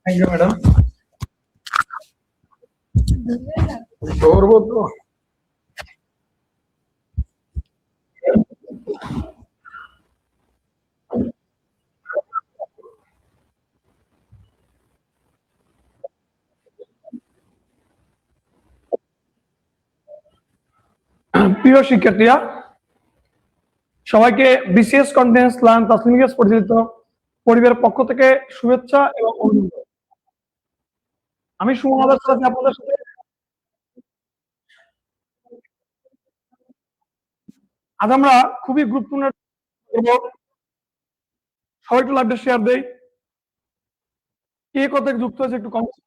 Thank you madam. করবো তো। প্রিয় শিক্ষার্থীরা, সবাইকে BCS confidence learn Taslim Ilias পরিচালিত পরিবারের পক্ষ থেকে শুভেচ্ছা এবং অভিনন্দন। আমি সুমন আদার সাথে আপনাদের সাথে আজ আমরা খুবই গুরুত্বপূর্ণ সবাই একটু লাইভটা শেয়ার দেই। কে কত যুক্ত হয়েছে একটু কমেন্ট।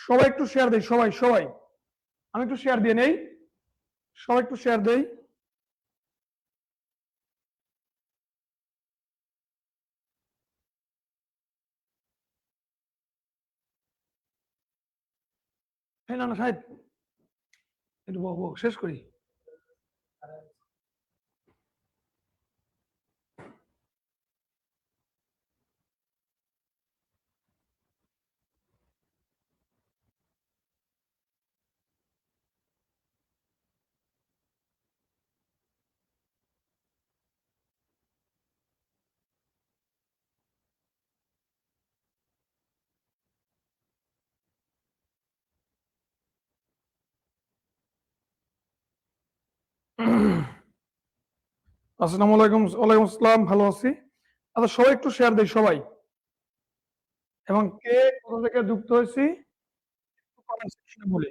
সবাই একটু শেয়ার দেই, সবাই সবাই আমি একটু শেয়ার দিয়ে নেই, সবাই একটু শেয়ার দেই। হ্যাঁ, না না সাহেব একটু শেষ করি। আসসালামু আলাইকুম। ওয়ালাইকুম আসসালাম, ভালো আছি। আচ্ছা সবাই একটু শেয়ার দেই সবাই, এবং কে কোথা থেকে যুক্ত হয়েছি কমেন্ট সেকশনে বলি।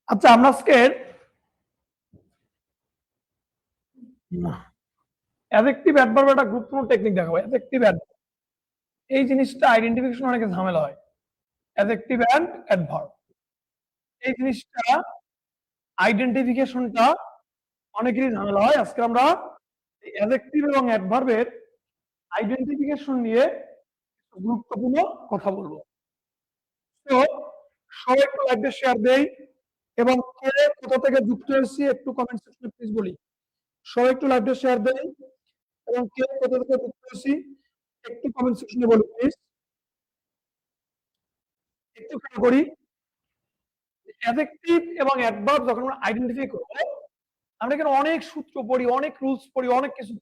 আচ্ছা আমরা আজকে অ্যাডজেক্টিভ অ্যাডভার্ব একটা গুরুত্বপূর্ণ টেকনিক দেখাবো। অ্যাডজেক্টিভ অ্যাডভার্ব এই জিনিসটা আইডেন্টিফিকেশন অনেক ঝামেলা হয়। অ্যাডজেক্টিভ অ্যান্ড অ্যাডভার্ব এই জিনিসটা আইডেন্টিফিকেশনটা অনেকেরই ঝামেলা হয়। আজকে আমরা অ্যাডজেক্টিভ এবং অ্যাডভার্বের আইডেন্টিফিকেশন নিয়ে গুরুত্বপূর্ণ কথা বলবো। তো সবাই একটু লাইভটা শেয়ার দেই, এবং কে কোথা থেকে যুক্ত হয়েছি একটু কমেন্ট সেকশনে প্লিজ বলি। সবাই একটু লাইভটা শেয়ার দেই, এবং কে কোথা থেকে যুক্ত হয়েছি একটু কমেন্ট সেকশনে বলি প্লিজ। একটু খেয়াল করি, অ্যাডজেক্টিভ এবং অ্যাডভার্ব যখন আমরা আইডেন্টিফাই করব, আমরা এখানে অনেক সূত্র পড়ি, অনেক রুলস পড়ি, অনেক কিছু।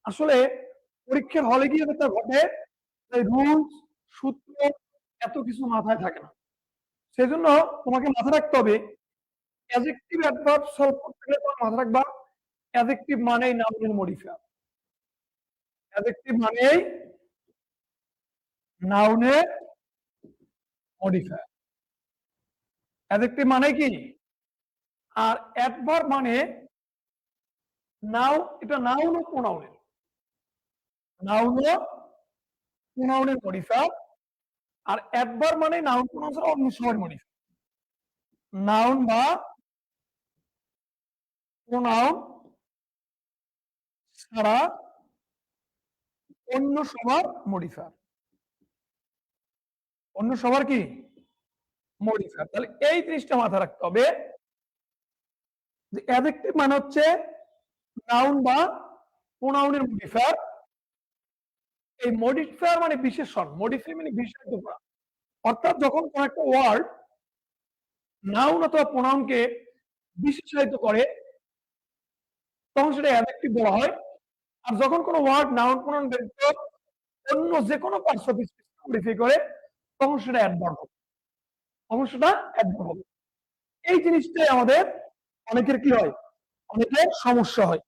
আসলে পরীক্ষার হলে গিয়ে যেটা ঘটে, এই রুলস সূত্র এত কিছু মাথায় থাকে না। সেজন্য তোমাকে মাথায় রাখতে হবে, অ্যাডজেক্টিভ অ্যাডভার্ব সলভ করতে গেলে তোমার মাথায় রাখবা অ্যাডজেক্টিভ মানেই নাউনের মডিফায়ার। অ্যাডজেক্টিভ মানেই নাউনের মডিফায়ার। অ্যাডজেক্টিভ মানে কি? আর অ্যাডভার্ব মানে নাও, এটা নাউন ও প্রোনাউনের, নাউন ও প্রোনাউনের মডিফায়ার। আর অ্যাডভার্ব মানে নাউন প্রোনাউন ছাড়া অন্য সবার মডিফায়ার। নাউন বা প্রোনাউন ছাড়া অন্য সবার মডিফায়ার। অন্য সবার কি? মডিফায়ার। তাহলে এই জিনিসটা মাথায় রাখতে হবে যে অ্যাডজেক্টিভ মানে হচ্ছে নাউন বা প্রোনাউনের মডিফায়ার। এই মডিফায়ার মানে বিশেষণ, মডিফাই মানে বিশেষিত করা। অর্থাৎ যখন কোন একটা ওয়ার্ড নাউন অথবা প্রোনাউনকে বিশেষায়িত করে তখন সেটা অ্যাডজেক্টিভ বলা হয়। আর যখন কোনো ওয়ার্ড নাউন প্রোনাউন ব্যতীত অন্য যে কোনো পার্টস অফ স্পিচ মডিফাই করে তখন সেটা অ্যাডভার্ব হবে, তখন সেটা অ্যাডভার্ব হবে। এই জিনিসটাই আমাদের অনেকের কি হয়, অনেকের সমস্যা হয়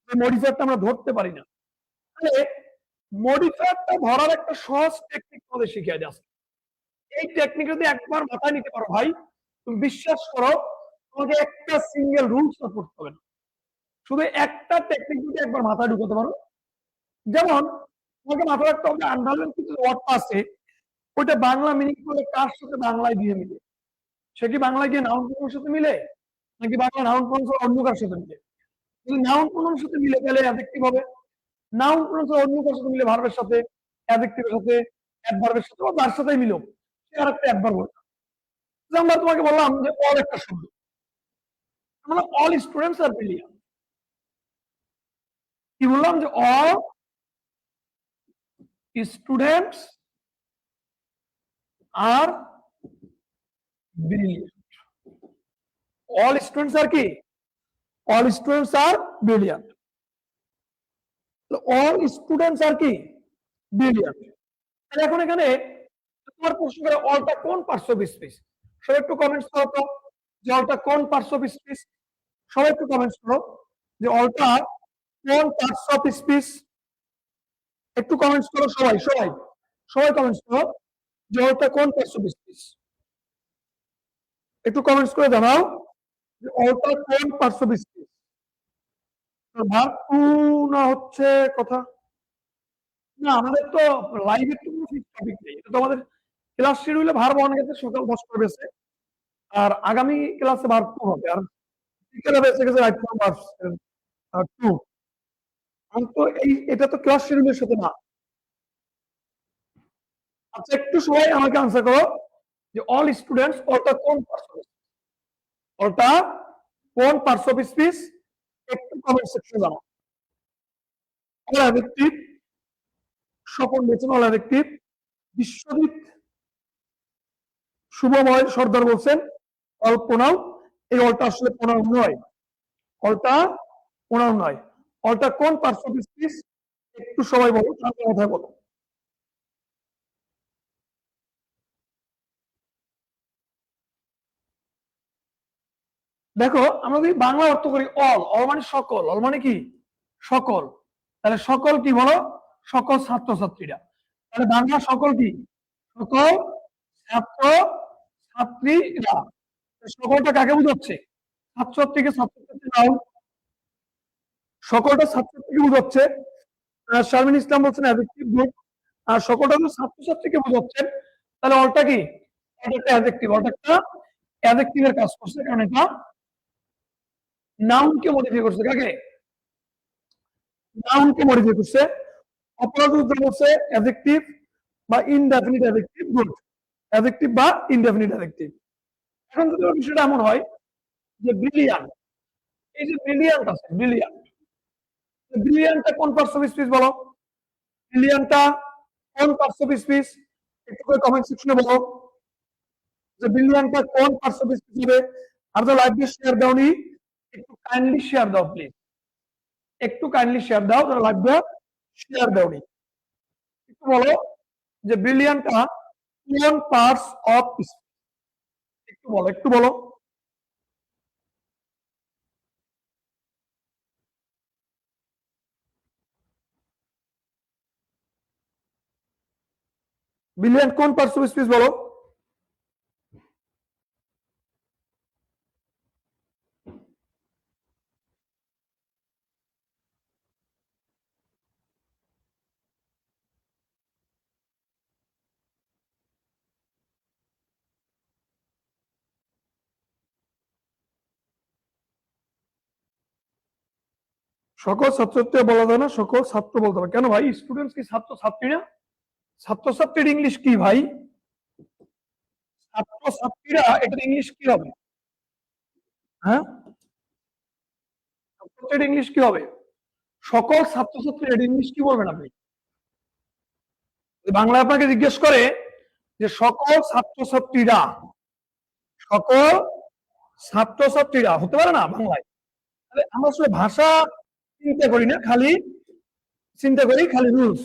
যে মডিফায়ারটা আমরা ধরতে পারি না। তাহলে মডিফায়ারটা ধরার একটা সহজ টেকনিক আমাদের শিখিয়ে যাচ্ছে। এই টেকনিক যদি একবার মাথায় নিতে পারো ভাই, তুমি বিশ্বাস করো তোমাকে একটা সিঙ্গেল রুলস পড়তে হবে না, শুধু একটা টেকনিক যদি একবার মাথায় ঢুকাতে পারো। যেমন তোমাকে মাথায় রাখতে হবে আন্ডারলাইন কিছু ওয়ার্ডটা আছে ওইটা বাংলা মিনিং করলে কার সাথে বাংলায় গিয়ে মিলে, সে কি বাংলায় গিয়ে নাউন প্রোনাউনের সাথে মিলে নাকি বাংলা নাউন প্রোনাউন অন্য কার সাথে মিলে? যদি নাউন প্রোনাউনের সাথে মিলে তাহলে অ্যাডজেক্টিভ হবে, নাউন প্রোনাউন অন্য কার সাথে মিলে ভার্বের সাথে, অ্যাডজেক্টিভের সাথে, অ্যাডভার্বের সাথে বা যার সাথেই মিলুক সে আরেকটা অ্যাডভার্ব হবে। আমরা তোমাকে বললাম যে অল একটা শব্দ, আমরা অল স্টুডেন্টস আর ব্রিলিয়ান্ট। কি বললাম যে all students are brilliant. All students are কি, all students are brilliant. All students are কি ব্রিলিয়ান্ট। এখন এখানে তোমার প্রশ্ন করে অলটা কোন পার্টস অফ স্পিচ, সবাই একটু কমেন্টস করো তো যে অলটা কোন পার্টস অফ স্পিচ। সবাই একটু কমেন্টস করো যে অলটা কোন পার্টস অফ স্পিচ। একটু কমেন্টস করো সবাই সবাই সবাই কমেন্টস করো যে অলটা কোন পার্টস অফ স্পিচ। একটু কমেন্টস করে জানাও যে অলটা কোন পার্টস অফ স্পিচ। ভার্ব টু না হচ্ছে কথা না, আমাদের তো লাইভের তো কোনো ফিক্সড টপিক নেই, এটা তো আমাদের ক্লাস শিডিউলে ভার্ব 1 গেছে সকাল 10টা বেজে, আর আগামী ক্লাসে ভার্ব 2 হবে, আর বিকেলে বেঁচে গেছে রাইট ফ্রম ভার্ব 2। তো এই এটা তো ক্লাস শিডিউলের সাথে না। আচ্ছা একটু সবাই আমাকে আনসার করো যে অল স্টুডেন্টস অলটা কোন পার্টস অফ স্পিচ, অলটা কোন পার্টস অফ স্পিচ একটু কমেন্ট সেকশনে জানাও। অল অ্যাডজেক্টিভ, স্বপন বলছেন অল অ্যাডজেক্টিভ, বিশ্বজিৎ শুভময় সর্দার বলছেন অল প্রোনাউন। এই অলটা আসলে প্রোনাউন নয়, অলটা প্রোনাউন নয়। অলটা কোন পার্টস অফ স্পিচ একটু সবাই বলো, সামনে কথা বলো। দেখো আমরা যদি বাংলা অর্থ করি অল, অল মানে সকল, অল মানে কি সকল, তাহলে সকল কি বলো, সকল ছাত্রছাত্রীরা। তাহলে বাংলা সকল কি, সকল ছাত্র ছাত্রীরা। সকলটা কাকে বোঝাচ্ছে, ছাত্রছাত্রীকে, ছাত্রছাত্রী নাও, সকলটা ছাত্রছাত্রীকে বোঝাচ্ছে। শারমিন ইসলাম বলছেন অ্যাডজেক্টিভ গ্রুপ। আর সকলটা যদি ছাত্রছাত্রীকে বোঝাচ্ছেন তাহলে অলটা কি, এটা একটা অ্যাডজেক্টিভ, অলটা একটা অ্যাডজেক্টিভের কাজ করছে কারণ এটা নাউনকে মডিফাই করছে। কাকে, নাউনকে মডিফাই করছে। অপরাধ উদ্যোগ হচ্ছে অ্যাডজেক্টিভ বা ইনডেফিনিট অ্যাডজেক্টিভ গুড, অ্যাডজেক্টিভ বা ইনডেফিনিট অ্যাডজেক্টিভ। এখন যদি বিষয়টা এমন হয় যে ব্রিলিয়ান্ট, এই যে ব্রিলিয়ান্ট আছে, ব্রিলিয়ান্ট, ব্রিলিয়ান্টটা কোন পার্টস অফ স্পিচ বলো, ব্রিলিয়ান্টটা কোন পার্টস অফ স্পিচ একটু করে কমেন্ট সেকশনে বলো যে ব্রিলিয়ান্টটা কোন পার্টস অফ স্পিচ হবে। আর তো লাইভ দিয়ে শেয়ার দাওনি, একটু কাইন্ডলি শেয়ার দাও প্লিজ, একটু কাইন্ডলি শেয়ার দাও যারা লাইভ দিয়ে শেয়ার দাওনি। একটু বলো যে ব্রিলিয়ান্টটা কোন পার্টস অফ স্পিচ, একটু বলো, একটু বলো। ব্রিলিয়ান্ট কোন পার্টস অফ স্পিচ বলো। সকল ছাত্রছাত্রী বলা যায় না, সকল ছাত্র বলতে হবে। কেন ভাই, স্টুডেন্টস কি ছাত্র ছাত্রী না? ছাত্রছাত্রীর ইংলিশ কি ভাই, ছাত্রছাত্রীরা এটার ইংলিশ কি হবে? হ্যাঁ, ছাত্রছাত্রীর ইংলিশ কি হবে? সকল ছাত্রছাত্রীর এর ইংলিশ কি বলবেন আপনি? বাংলা আপনাকে জিজ্ঞেস করে যে সকল ছাত্রছাত্রীরা, সকল ছাত্রছাত্রীরা হতে পারে না বাংলায়? তাহলে আমরা আসলে ভাষা চিন্তা করি না, খালি চিন্তা করি খালি রুলস।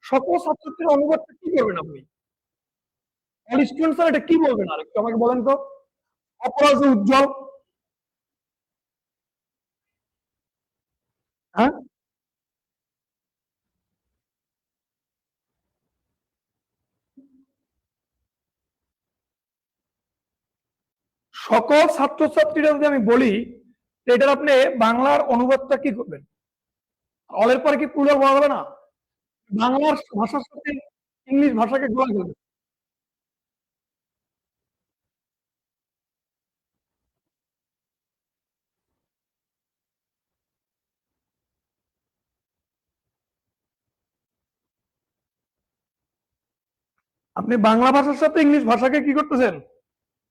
সকল ছাত্রছাত্রীর অনুবাদটা কি করবেন আপনি? অল স্টুডেন্টস এটা কি বলবেন আর একটু আমাকে বলেন তো। অপরাজ উজ্জ্বল, হ্যাঁ, সকল ছাত্রছাত্রীরা যদি আমি বলি এটার আপনি বাংলার অনুবাদটা কি করবেন? অলের পরে কি প্লুরাল বলা যাবে না? বাংলার ভাষার সাথে ইংলিশ ভাষাকে গোলা ফেলবে। আপনি বাংলা ভাষার সাথে ইংলিশ ভাষাকে কি করতেছেন?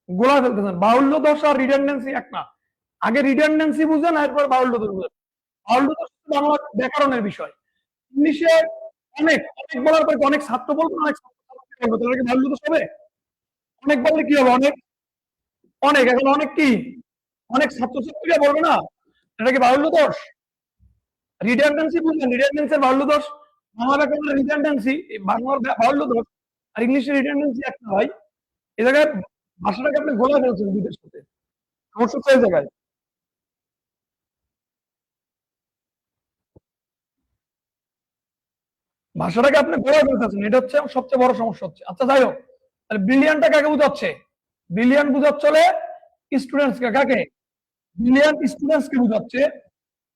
গোলা ফেলতেছেন। বাহুল্য দোষ আর রিডান্ডেন্সি এক না। আগে রিডান্ডেন্সি বুঝেন, এরপর বাহুল্য দোষ বুঝেন। বাহুল্য দোষ বাংলা ব্যাকরণের বিষয়। ইংলিশে অনেক অনেক বলার পর অনেক ছাত্র বলবো, অনেক ছাত্র বলবো, তাহলে কি বাহুল্য দোষ হবে? অনেক বললে কি হবে? অনেক, অনেক এখন অনেক কি অনেক ছাত্রছাত্রীরা বলবে না, এটা কি বাহুল্য দোষ? রিডান্ডেন্সি বুঝলেন? রিডান্ডেন্সির বাহুল্য দোষ। বাংলা ব্যাকরণের রিডান্ডেন্সি বাংলার বাহুল্য দোষ, আর ইংলিশের রিডান্ডেন্সি একটা হয়। এই জায়গায় ভাষাটাকে আপনি গোলা ফেলছেন দুইটার সাথে। সমস্যা তো এই জায়গায়। ভাষাটাকে আপনি গোলা ফেলতেছেন, এটা হচ্ছে সবচেয়ে বড় সমস্যা হচ্ছে। আচ্ছা যাই হোক, তাহলে ব্রিলিয়ান্টটা কাকে বোঝাচ্ছে? ব্রিলিয়ান্ট বোঝাচ্ছে হলে স্টুডেন্টস কে, কাকে? ব্রিলিয়ান্ট স্টুডেন্টস কে বোঝাচ্ছে।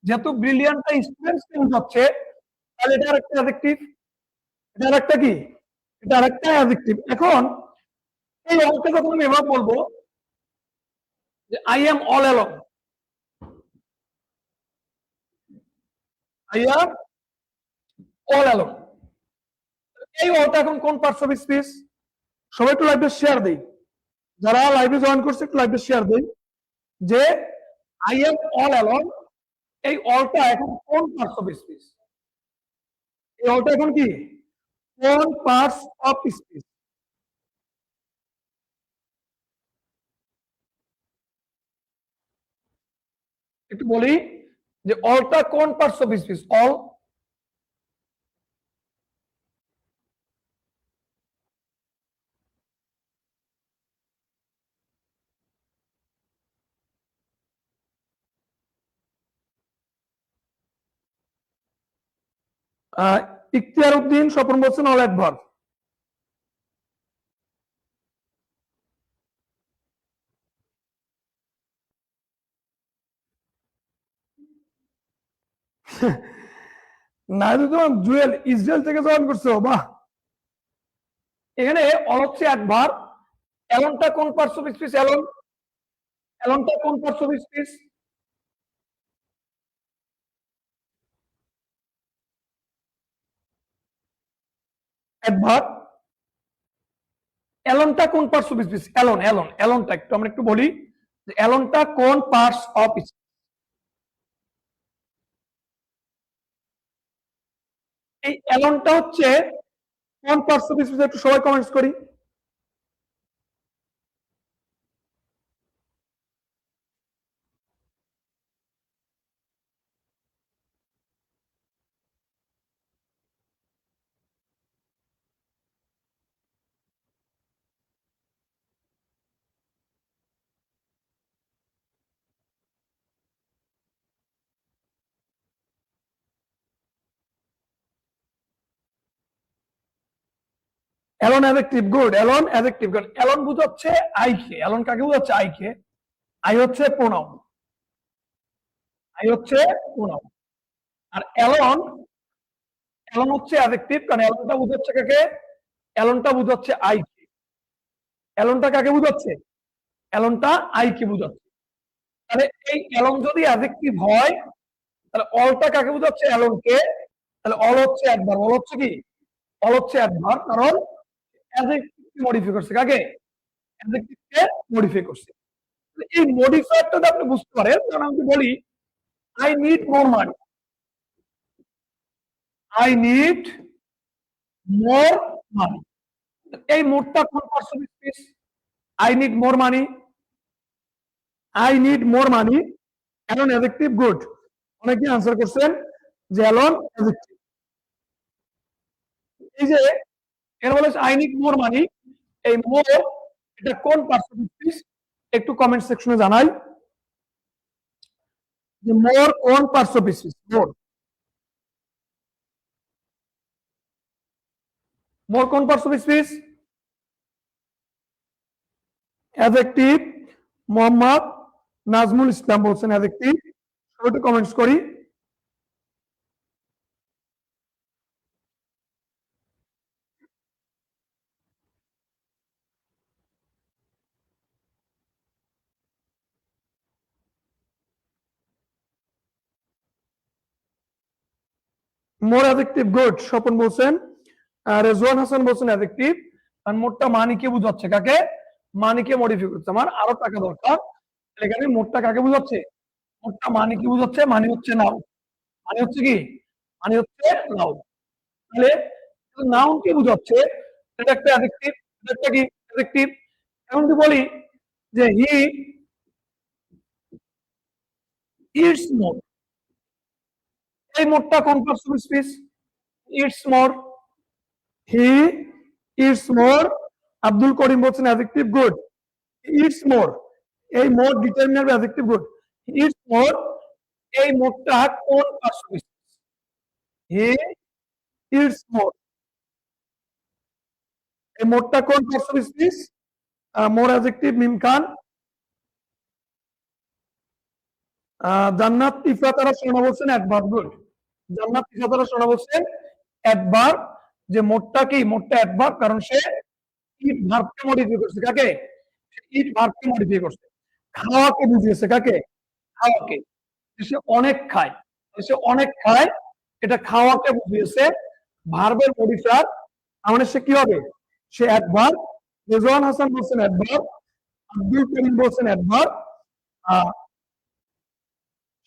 যেহেতু ব্রিলিয়ান্টটা স্টুডেন্টস কে বোঝাচ্ছে, তাহলে এটা আরেকটা অ্যাডজেক্টিভ। এটা আরেকটা কি? এটা আরেকটা অ্যাডজেক্টিভ। এখন এই অংশে যখন আমি এবার বলবো যে I am all along, I am all along, এই অলটা এখন কোন পার্টস অফ স্পিচ? সবাই একটু লাইভে শেয়ার দেই, যারা লাইভে জয়েন করছে একটু লাইভে শেয়ার দেই যে আই এম অল অ্যালং, এই অলটা এখন কোন পার্টস অফ স্পিচ? এই অলটা এখন কি কোন পার্টস অফ স্পিচ? একটু বলি যে অলটা কোন parts of speech? All Ikhtiyar Uddin Swapan বলছেন all adverb. Naizuddin Jewel Israel থেকে জয়েন করছো, বাহ। এখানে অল হচ্ছে অ্যাডভার্ব, অ্যালনটা কোন পার্টস অফ স্পিচ? অ্যালন, অ্যালনটা কোন পার্টস অফ স্পিচ? অ্যাডভার্ব। অ্যালনটা কোন parts of speech? Alone, alone, অ্যালনটা একটু আমরা একটু বলি যে অ্যালনটা কোন পার্টস অফ স্পিচ? এই অ্যালনটা হচ্ছে কোন পার্টস অফ স্পিচ? একটু সবাই কমেন্টস করি। Alone adjective, good. Alone adjective, কারণ অ্যালন বোঝাচ্ছে আই কে। অ্যালন কাকে বোঝাচ্ছে? আই কে। আই হচ্ছে প্রোনাউন, আই হচ্ছে প্রোনাউন। আর অ্যালন, অ্যালন হচ্ছে অ্যাডজেক্টিভ, কারণ অ্যালনটা বোঝাচ্ছে কাকে? অ্যালনটা বোঝাচ্ছে আই কে। অ্যালনটা কাকে বোঝাচ্ছে? অ্যালনটা আই কে বোঝাচ্ছে। তাহলে এই অ্যালন যদি অ্যাডজেক্টিভ হয়, তাহলে অলটা কাকে বোঝাচ্ছে? অ্যালন কে। তাহলে অল হচ্ছে অ্যাডভার্ব। অল হচ্ছে কি? অল হচ্ছে অ্যাডভার্ব, কারণ অ্যাডজেক্টিভ মডিফাই করছে কাকে? অ্যাডজেক্টিভকে মডিফাই করছে। এই মডিফায়ারটা আপনি বুঝতে পারেন, কারণ আমি বলি I need more money, I need more money, এই মোরটা কোন parts of speech? I need more money, I need more money alone adjective good. অনেকে আনসার করছেন যে অ্যালন অ্যাডজেক্টিভ। এই যে এর বলে আই নিড মোর মানি, এই মোর এটা কোন পার্টস অফ স্পিচ একটু কমেন্ট সেকশনে জানাই যে মোর কোন পার্টস অফ স্পিচ। মোর কোন parts of speech? Adjective. Mohammad Nazmul Islam বলছেন অ্যাডজেক্টিভ। একটু কমেন্টস করি। মোর অ্যাডজেক্টিভ গুড স্বপন বলছেন। রেজওয়ান হাসান বলছেন অ্যাডজেক্টিভ। আর মোরটা মানিকে বুঝাচ্ছে, কাকে? মানিকে মডিফাই করছে, আমার আরো টাকা দরকার। এখানে মোরটা কাকে বুঝাচ্ছে? মোরটা মানি কি বুঝাচ্ছে? মানি হচ্ছে নাও, মানি হচ্ছে কি? মানি হচ্ছে নাও। তাহলে নাউন কি বুঝাচ্ছে? এটা একটা অ্যাডজেক্টিভ, এটা একটা কি অ্যাডজেক্টিভ। এখন যদি বলি যে হি ইটস মোর, এই মোরটা কোন parts of speech? It's more, he it's more. Abdul Karim বলছেন অ্যাডজেক্টিভ গুড। ইটস মোর, এই more determiner adjective good. It's more, এই মোরটা কোন parts of speech? He it's more, এই মোরটা কোন parts of speech? More adjective Mim Khan. Jannat Ifratara শোনা বলছেন অ্যাডভার্ব গুড। জান্নাত ইফরাতারা শোনা বলছেন অ্যাডভার্ব, যে মোটটা কি? মোটটা অ্যাডভার্ব, কারণ সে ইট ভার্বকে মডিফাই করছে। কাকে? ইট ভার্বকে মডিফাই করছে। খাওয়াকে বুঝিয়েছে, কাকে? খাওয়াকে। সে অনেক খায়, সে অনেক খায়, এটা খাওয়াকে বুঝিয়েছে। ভার্বের মডিফায়ার, মানে সে কি হবে? সে অ্যাডভার্ব। রেজওয়ান হাসান বলছেন অ্যাডভার্ব, আব্দুল করিম বলছেন অ্যাডভার্ব।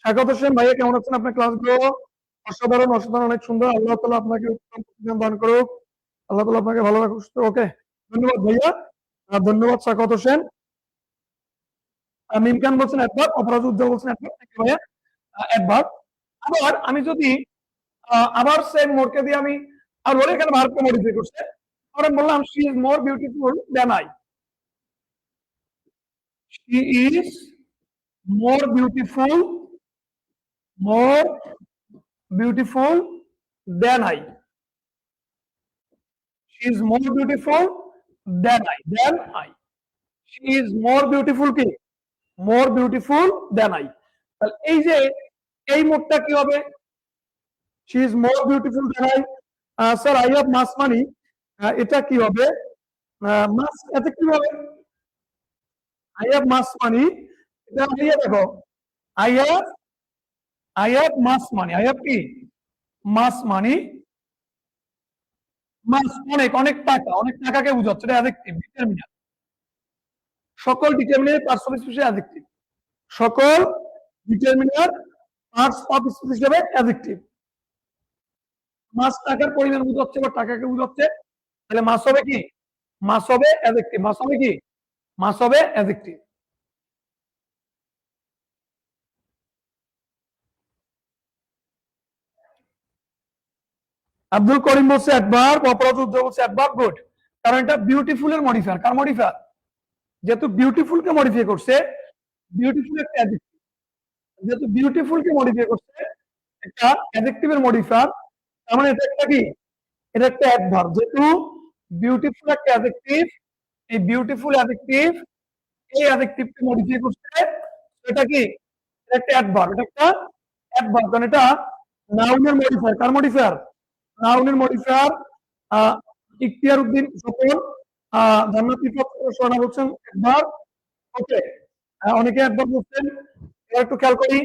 স্বাগত হোসেন ভাইয়া কেমন আছেন? আপনার ক্লাসগুলো অসাধারণ, অসাধারণ, অনেক সুন্দর। আল্লাহ তাআলা আপনাকে উত্তম প্রতিদান দান করুক, আল্লাহ তাআলা আপনাকে ভালো রাখুক। ওকে, ধন্যবাদ ভাইয়া, ধন্যবাদ স্বাগত হোসেন। মিম খান বলছেন অ্যাডভার্ব, অপরাজ উজ্জ্বল বলছেন অ্যাডভার্ব। থ্যাংক ইউ ভাইয়া, অ্যাডভার্ব। আবার আমি যদি আবার সেম মোরকে দিয়ে আমি আর বলে এখানে ভার্বকে মডিফাই করছে, আমরা বললাম she is more beautiful than I. She is more beautiful, more beautiful than I. She is more beautiful than I. Than I. She is more beautiful কি? More beautiful than I. তাহলে এই যে এই মোডটা কি হবে? She is more beautiful than I. Sir I have mass money, এটা কি হবে? মাস এতে কি হবে? I have mass money, এটা দিয়ে দেখো I have mass money. I have কি? mass money, মাস অনেক, অনেক টাকা, অনেক টাকাকে বোঝাচ্ছে, এটা অ্যাডজেক্টিভ ডিটারমিনার। সকল determiner parts of speech adjective, সকল ডিটারমিনার পার্টস অফ স্পিচ হিসেবে অ্যাডজেক্টিভ। মাস টাকার পরিমাণ বোঝাচ্ছে বা টাকাকে বোঝাচ্ছে, তাহলে মাস হবে কি? মাস হবে অ্যাডজেক্টিভ। মাস হবে কি? মাস হবে অ্যাডজেক্টিভ। আব্দুল করিম বলছে অ্যাডভার্ব, অপরাধ উজ্জ্বল বলছে অ্যাডভার্ব গুড। কারণ এটা বিউটিফুল এর মডিফায়ার। কার মডিফায়ার? যেহেতু বিউটিফুল কে মডিফাই করছে, বিউটিফুল একটা অ্যাডজেক্টিভ, যেহেতু বিউটিফুল কে মডিফাই করছে একটা অ্যাডজেক্টিভের মডিফায়ার, তার মানে এটা একটা কি? এটা একটা অ্যাডভার্ব। যেহেতু বিউটিফুল একটা অ্যাডজেক্টিভ, এই বিউটিফুল অ্যাডজেক্টিভ এই অ্যাডজেক্টিভকে মডিফাই করছে, এটা কি? এটা একটা অ্যাডভার্ব। এটা একটা অ্যাডভার্ব, কারণ এটা নাউনের মডিফায়ার। কার মডিফায়ার? নাউনের মডিফায়ার। ইখতিয়ার উদ্দিন স্বপন, জান্নাতি সোনা বলছেন অ্যাডভার্ব। ওকে, অনেকে অ্যাডভার্ব বলছেন, এবার একটু খেয়াল করি।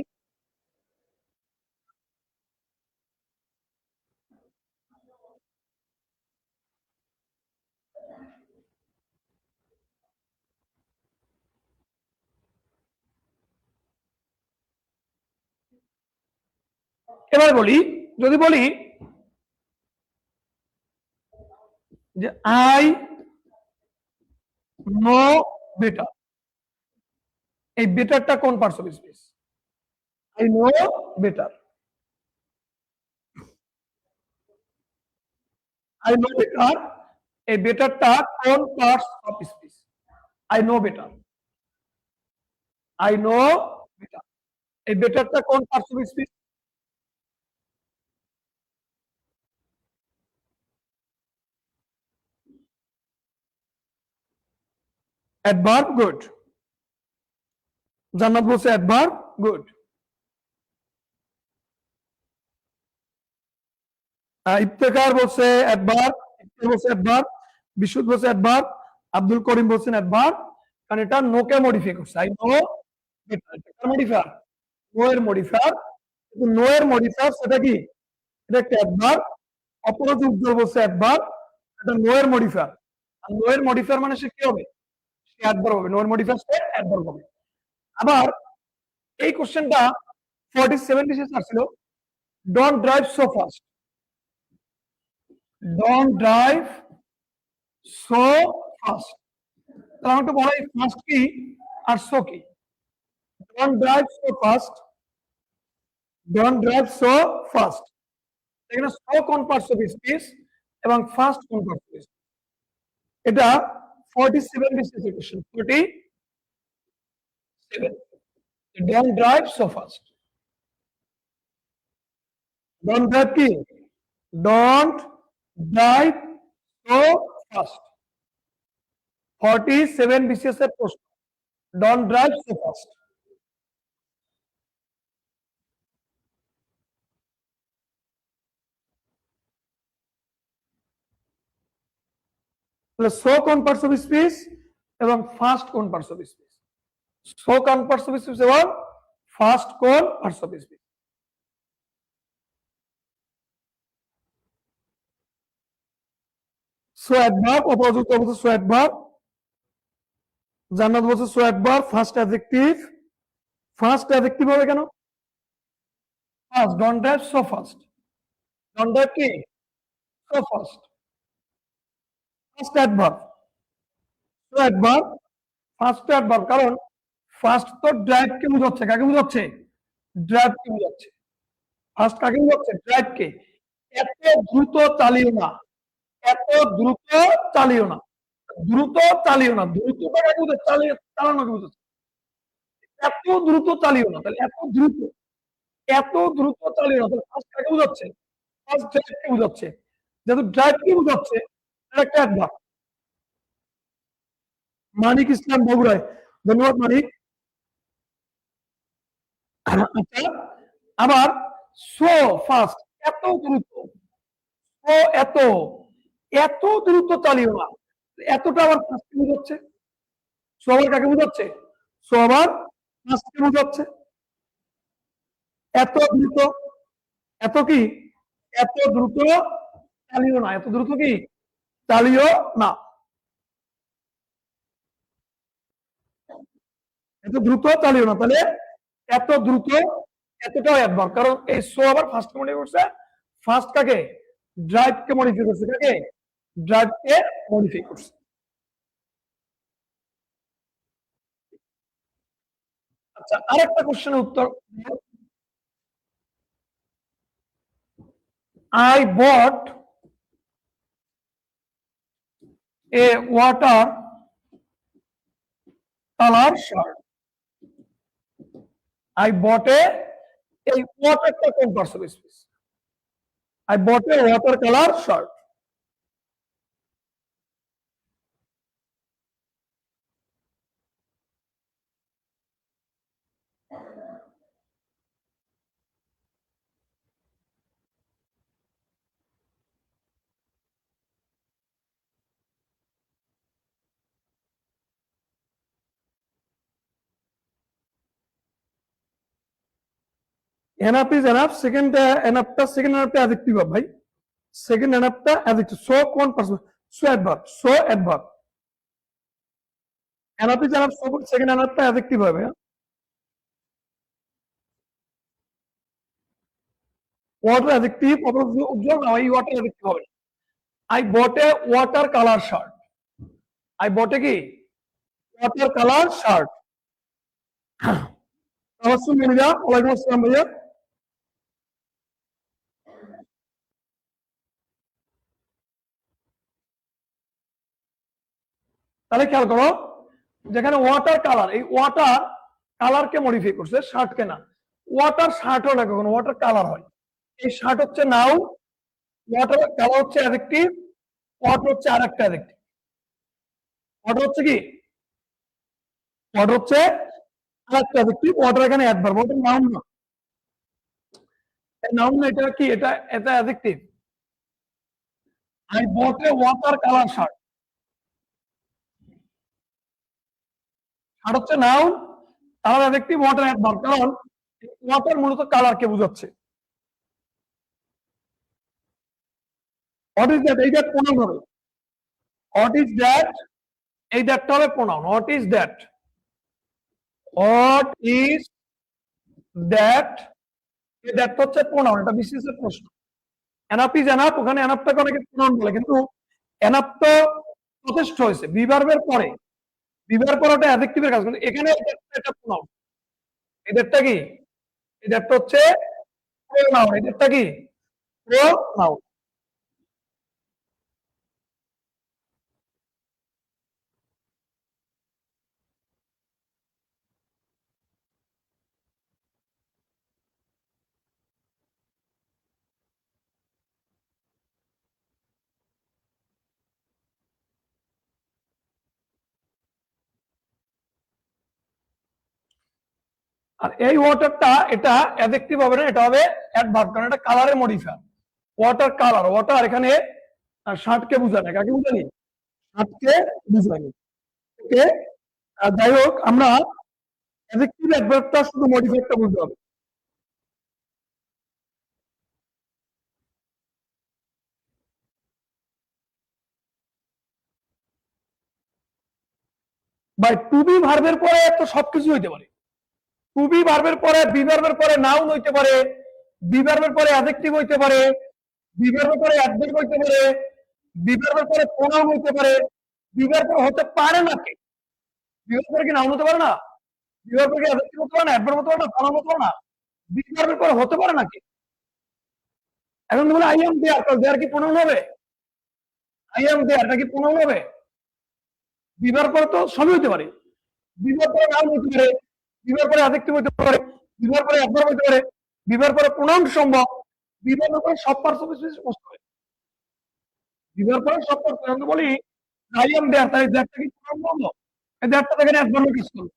এবার বলি, যদি বলি যে আই নো বেটার, এই বেটারটা কোন parts of speech? I know better, I know better, এই বেটারটা কোন parts of speech? I know better, I know better, এই বেটারটা কোন parts of speech? Adverb, good. জান্নাত বলছে অ্যাডভার্ব, গুড। ইফতেখার বলছে অ্যাডভার্ব, ইফতেখার বলছে অ্যাডভার্ব, বিশুদ্ধ বলছে অ্যাডভার্ব, আব্দুল করিম বলছেন অ্যাডভার্ব, কারণ এটা নো কে মডিফাই করছে। I know better modifier, know এর মডিফায়ার, কিন্তু নো এর মডিফায়ার সেটা কি? এটা একটা অ্যাডভার্ব। অপরাধ উজ্জ্বল বলছে অ্যাডভার্ব, এটা নো এর মডিফায়ার। আর নো এর মডিফায়ার মানে সে কি হবে? সে অ্যাডভার্ব হবে, নো এর মডিফায়ার সে অ্যাডভার্ব হবে। আবার এই কোশ্চেনটা 47 বিসিএস আসছিল, don't drive so fast, don't drive so fast. তাহলে আমাকে বলা এই ফাস্ট কি আর সো কি? Don't drive so fast, don't drive so fast, এখানে সো কোন পার্টস অফ স্পিচ এবং ফাস্ট কোন পার্টস অফ স্পিচ? এটা 47 বিসিএস এর question, 47। Don't drive so fast, don't drive কি? Don't drive so fast, 47 BCS এর প্রশ্ন, ডোন্ট ড্রাইভ সো ফাস্ট। তাহলে সো কোন পার্টস অফ স্পিচ এবং ফাস্ট কোন পার্টস অফ স্পিচ? সো কোন পার্টস অফ স্পিচ এবং ফাস্ট কোন parts of speech? So adverb, Aparajita বলছে সো অ্যাডভার্ব, জান্নাত বলছে so adverb, first adjective. First adjective হবে কেন? First, don't drive so fast, don't drive কি? So fast, first adverb, so adverb, first adverb, কারণ first তো drive কে বোঝাচ্ছে, কাকে বোঝাচ্ছে? ড্রাইভ কে বোঝাচ্ছে। ফার্স্ট কাকে বোঝাচ্ছে? ড্রাইভ কে। এত দ্রুত চালিও না, এত দ্রুত চালিও না, দ্রুত চালিও না, দ্রুত কাকে বোঝাচ্ছে? চালিয়ে চালানোকে বোঝাচ্ছে। এত দ্রুত চালিও না, তাহলে এত দ্রুত, এত দ্রুত চালিও না, তাহলে ফার্স্ট কাকে বোঝাচ্ছে? ফার্স্ট ড্রাইভকে বোঝাচ্ছে। যেহেতু ড্রাইভকে বোঝাচ্ছে, এটা একটা অ্যাডভার্ব। মানিক ইসলাম বগুড়ায়, ধন্যবাদ মানিক। আচ্ছা, আবার সো ফাস্ট, এত দ্রুত, সো এত, এত দ্রুত চালিও না, এতটা আবার ফাস্টকে বোঝাচ্ছে। সো আবার কাকে বোঝাচ্ছে? সো আবার ফাস্টকে বোঝাচ্ছে। এত দ্রুত, এত কি? এত দ্রুত চালিও না, এত দ্রুত কি? চালিও না, এত দ্রুত চালিও না, তাহলে এত দ্রুত, এতটাও অ্যাডভার্ব, কারণ এই সো আবার ফার্স্ট কে মডিফাই করছে। ফার্স্ট কাকে? ড্রাইভ কে মডিফাই করছে, কাকে? ড্রাইভ কে মডিফাই করছে। আচ্ছা, আরেকটা কোশ্চেনের উত্তর, I bought a water colour shirt, I bought a, এই ওয়াটারটা কোন parts of speech? I bought a water colour shirt. Enough is enough, second এনাফটা, সেকেন্ড এনাফটা অ্যাডজেক্টিভ ভাই, সেকেন্ড এনাফটা অ্যাডজেক্টিভ। সো কোন parts? So adverb, so adverb, enough is enough, second এনাফটা adjective হবে। ওয়াটার অ্যাডজেক্টিভ অথবা উজ্জ্বল না, এই ওয়াটার অ্যাডজেক্টিভ হবে না। I bought a water colour shirt. I bought এ কি water colour shirt. Tabassum Monira, ওয়ালাইকুম আসসালাম ভাইয়া। তাহলে খেয়াল করো, যেখানে ওয়াটার কালার, এই ওয়াটার কালারকে মডিফাই করছে, শার্টকে না। ওয়াটার শার্ট হয় না কখনো, ওয়াটার কালার হয়। এই শার্ট হচ্ছে নাউন, ওয়াটার কালার হচ্ছে অ্যাডজেক্টিভ, ওয়াটার হচ্ছে আরেকটা অ্যাডজেক্টিভ। ওয়াটার হচ্ছে কি, ওয়াটার হচ্ছে আরেকটা অ্যাডজেক্টিভ, ওয়াটার এখানে অ্যাডভার্ব, ওয়াটার নাউন না। নাউন না, এটা কি, এটা এটা adjective. I bought a water colour shirt. Shirt হচ্ছে noun, colour adjective, water adverb. কারণ ওয়াটার মূলত কালারকে বোঝাচ্ছে। হোয়াট ইজ দ্যাট, এই দ্যাট প্রোনাউন হবে। হোয়াট ইজ দ্যাট, এই দ্যাটটা হবে pronoun. What is that, what is that, এই দ্যাটটা হচ্ছে প্রোনাউন, এটা বিশেষের প্রশ্ন। এনাফ ইজ এনাফ, ওখানে এনাফটাকে অনেকে প্রোনাউন বলে, কিন্তু এনাফ তো যথেষ্ট হয়েছে বিভার্বের পরে, বিভার পরে ওটা অ্যাডজেক্টিভের কাজ, কিন্তু এখানে এটা প্রোনাউন। এই দ্যাটটা কি, এই দ্যাটটা হচ্ছে প্রোনাউন, এই দ্যাটটা কি প্রোনাউন। আর এই ওয়াটারটা, এটা অ্যাডজেক্টিভ হবে না, এটা হবে অ্যাডভার্ব, কারণ এটা কালারের মডিফায়ার। ওয়াটার কালার, ওয়াটার এখানে শার্টকে বুঝায় না, কাকে বুঝানি, শার্টকে বুঝায়নি। ওকে, যাই হোক, আমরা অ্যাডজেক্টিভ অ্যাডভার্বটা শুধু মডিফায়ারটা বুঝতে হবে। বাই টু বি ভার্বের পরে তো সবকিছু হইতে পারে। টু বি ভার্বের পরে, বি ভার্বের পরে নাউন হইতে পারে, বি ভার্বের পরে অ্যাডজেক্টিভ হইতে পারে, বি ভার্বের পরে অ্যাডভার্ব হইতে পারে, বি ভার্বের পরে প্রোনাউন হইতে পারে, বি ভার্বের পরে হতে পারে না কি, বি ভার্বের পরে কি নাউন হতে পারে না, বি ভার্বের পরে কি অ্যাডজেক্টিভ হতে পারে না, অ্যাডভার্ব হতে পারে না, প্রোনাউন হতে পারে না, বি ভার্বের পরে হতে পারে নাকি। এখন তুমি বলে আই এম দেয়ার, তো দেয়ার কি প্রোনাউন হবে, আই এম দেয়ার এটা কি প্রোনাউন হবে। বি ভার্বের পরে তো সবই হতে পারে, বি ভার্বের পরে নাউন হতে পারে, বি ভার্বের পরে অ্যাডজেক্টিভ হতে পারে, বি ভার্বের পরে অ্যাডভার্ব হতে পারে, বি ভার্বের পরে প্রোনাউন সম্ভব, বি ভার্বের পরে সব পার্টস অফ স্পিচ বসতে পারে, বি ভার্বের পরে সব পার্টস। আমরা বলি আই এম দেয়ার, তাই দ্যাটটা কি প্রোনাউন বলবো, এই দ্যাটটা এখানে অ্যাডভার্ব কাজ করলো,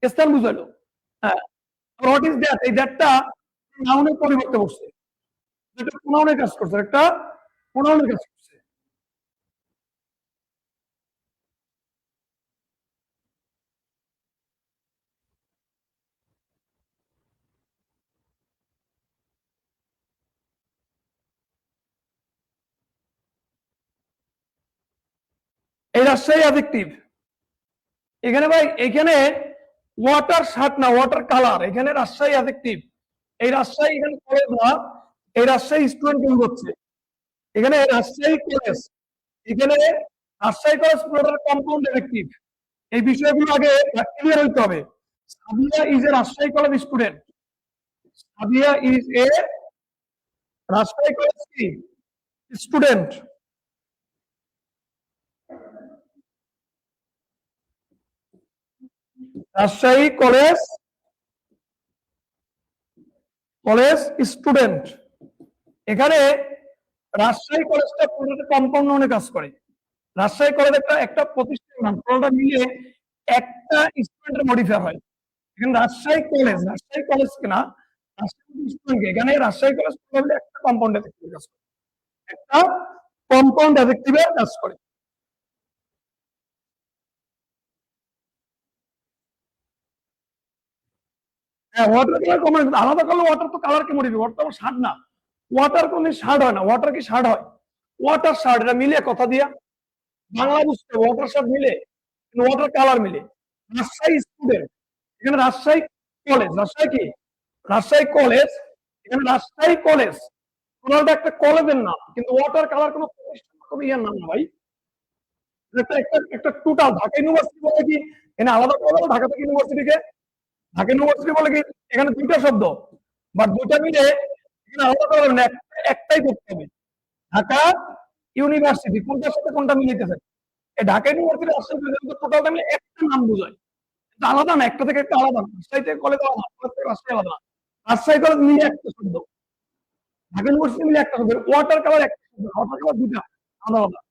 স্থান বুঝাইলো। হ্যাঁ, হোয়াট ইজ দ্যাট, এই দ্যাটটা নাউনের পরিবর্তে বসছে, যেটা প্রোনাউনের কাজ করছে, একটা প্রোনাউনের কাজ করছে। এই রাজশাহী অ্যাডজেক্টিভ, এখানে ভাই, এখানে ওয়াটার শার্ট না, ওয়াটার কালার, এখানে রাজশাহী অ্যাডজেক্টিভ। এই রাজশাহী এখানে কলেজ না, এই রাজশাহী স্টুডেন্ট কিন্তু হচ্ছে, এখানে রাজশাহী কলেজ, এখানে রাজশাহী কলেজ পুরোটার কম্পাউন্ড অ্যাডজেক্টিভ। এই বিষয়গুলো আগে ক্লিয়ার হইতে হবে। Sadia is a Rajshahi college student, Sadia is a Rajshahi college কি student. Rajshahi college, college student, এখানে রাজশাহী কলেজটা পুরোটা কম্পাউন্ড নাউনে কাজ করে। রাজশাহী কলেজ একটা একটা প্রতিষ্ঠান নাম, পুরোটা মিলে একটা স্টুডেন্টের মডিফায়ার হয়। এখানে রাজশাহী কলেজ, রাজশাহী কলেজ কিনা, রাজশাহী স্টুডেন্ট, এখানে রাজশাহী কলেজ পুরো মিলে একটা কম্পাউন্ড অ্যাডজেক্টিভের কাজ করে, একটা কম্পাউন্ড অ্যাডজেক্টিভের কাজ করে। হ্যাঁ, ওয়াটার কালার কমন, আলাদা করলে ওয়াটার তো কালারকে মডিফাই, ওয়াটার তো শার্ট না, ওয়াটার কোন শার্ট হয় না, ওয়াটার কি শার্ট হয়, ওয়াটার শার্ট, এটা মিলে কথা দিয়া বাংলা বুঝতে, ওয়াটার শার্ট মিলে, ওয়াটার কালার মিলে। রাজশাহী স্টুডেন্ট, এখানে রাজশাহী কলেজ, রাজশাহী কি, রাজশাহী কলেজ, এখানে রাজশাহী কলেজ, রোনাল্ডো একটা কলেজের নাম, কিন্তু ওয়াটার কালার কোনো প্রতিষ্ঠান কোনো ইয়ার নাম না ভাই। একটা টোটাল ঢাকা ইউনিভার্সিটি বলে কি এখানে আলাদা করে ঢাকা থেকে ইউনিভার্সিটিকে ঢাকা ইউনিভার্সিটি বলে কি এখানে দুইটা শব্দ বা দুইটা মিলে এখানে আলাদা করে না, একটাই করতে হবে। ঢাকা ইউনিভার্সিটি কোনটার সাথে কোনটা মিলাইতেছে? এই ঢাকা ইউনিভার্সিটি আসলে টোটালটা মিলে একটা নাম বোঝায়, এটা আলাদা না, একটা থেকে একটা আলাদা না। রাজশাহী থেকে কলেজ আলাদা, কলেজ থেকে রাজশাহী আলাদা না। রাজশাহী কলেজ মিলে একটা শব্দ, ঢাকা ইউনিভার্সিটি মিলে একটা শব্দ, ওয়াটার কালার একটা শব্দ, ওয়াটার কালার দুইটা আলাদা আলাদা।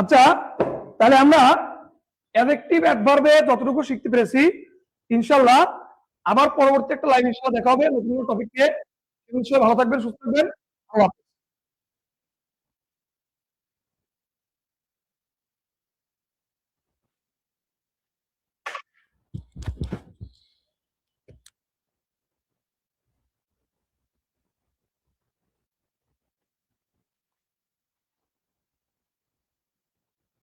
আচ্ছা, তাহলে আমরা অ্যাডজেক্টিভ অ্যাডভার্বে যতটুকু শিখতে পেরেছি, ইনশাআল্লাহ আবার পরবর্তী একটা লাইভ ইনশাআল্লাহ দেখা হবে নতুন টপিক নিয়ে। ভালো থাকবেন, সুস্থ থাকবেন। আল্লাহ হাফেজ।